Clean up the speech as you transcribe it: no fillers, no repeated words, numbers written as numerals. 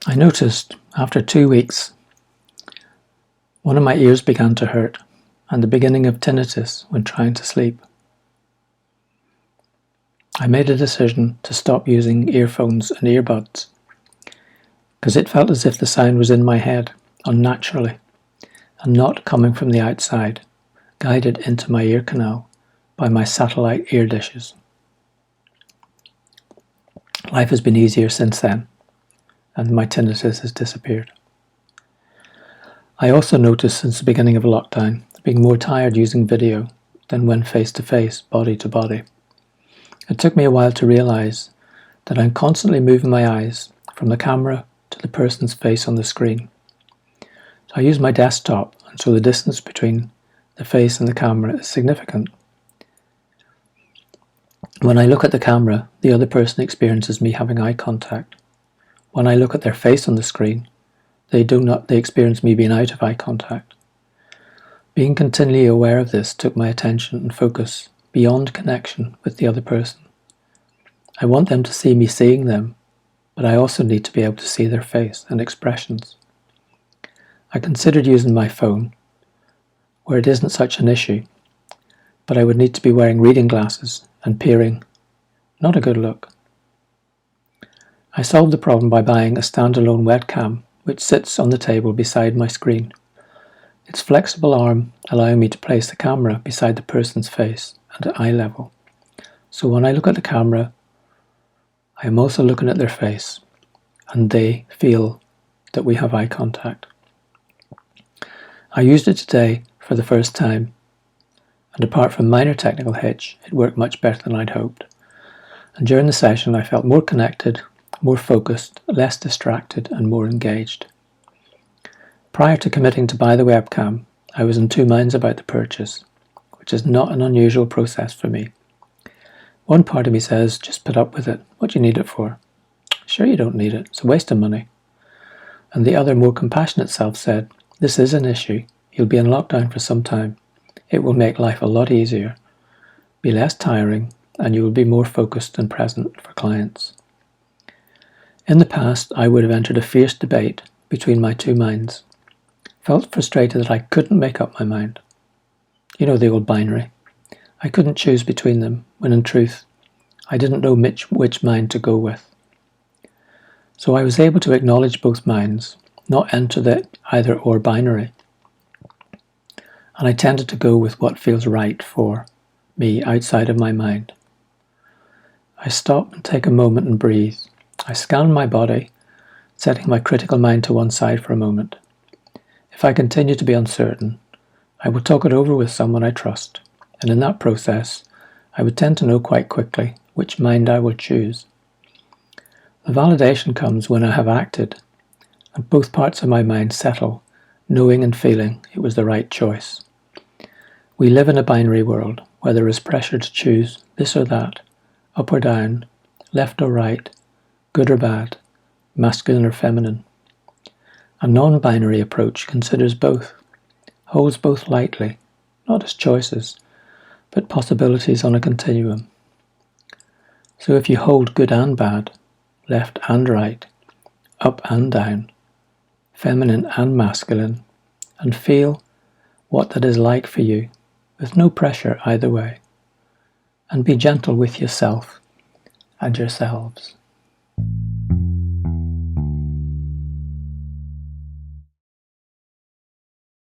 I noticed after 2 weeks, one of my ears began to hurt and the beginning of tinnitus when trying to sleep. I made a decision to stop using earphones and earbuds because it felt as if the sound was in my head unnaturally and not coming from the outside, guided into my ear canal by my satellite ear dishes. Life has been easier since then, and my tinnitus has disappeared. I also noticed since the beginning of lockdown being more tired using video than when face-to-face, body-to-body. It took me a while to realise that I'm constantly moving my eyes from the camera to the person's face on the screen. So I use my desktop, and so the distance between the face and the camera is significant. When I look at the camera, the other person experiences me having eye contact. When I look at their face on the screen, they experience me being out of eye contact. Being continually aware of this took my attention and focus beyond connection with the other person. I want them to see me seeing them, but I also need to be able to see their face and expressions. I considered using my phone, where it isn't such an issue, but I would need to be wearing reading glasses and peering. Not a good look. I solved the problem by buying a standalone webcam which sits on the table beside my screen. Its flexible arm allowing me to place the camera beside the person's face and at eye level. So when I look at the camera, I am also looking at their face, and they feel that we have eye contact. I used it today for the first time, and apart from minor technical hitch, it worked much better than I'd hoped. And during the session I felt more connected, more focused, less distracted and more engaged. Prior to committing to buy the webcam, I was in two minds about the purchase, which is not an unusual process for me. One part of me says, just put up with it, what do you need it for? Sure you don't need it, it's a waste of money. And the other more compassionate self said, this is an issue, you'll be in lockdown for some time, it will make life a lot easier, be less tiring, and you will be more focused and present for clients. In the past, I would have entered a fierce debate between my two minds. Felt frustrated that I couldn't make up my mind. You know the old binary. I couldn't choose between them, when in truth, I didn't know which mind to go with. So I was able to acknowledge both minds, not enter the either-or binary. And I tended to go with what feels right for me outside of my mind. I stop and take a moment and breathe. I scan my body, setting my critical mind to one side for a moment. If I continue to be uncertain, I will talk it over with someone I trust, and in that process, I would tend to know quite quickly which mind I will choose. The validation comes when I have acted, and both parts of my mind settle, knowing and feeling it was the right choice. We live in a binary world where there is pressure to choose this or that, up or down, left or right, good or bad, masculine or feminine. A non-binary approach considers both, holds both lightly, not as choices, but possibilities on a continuum. So if you hold good and bad, left and right, up and down, feminine and masculine, and feel what that is like for you, with no pressure either way, and be gentle with yourself and yourselves.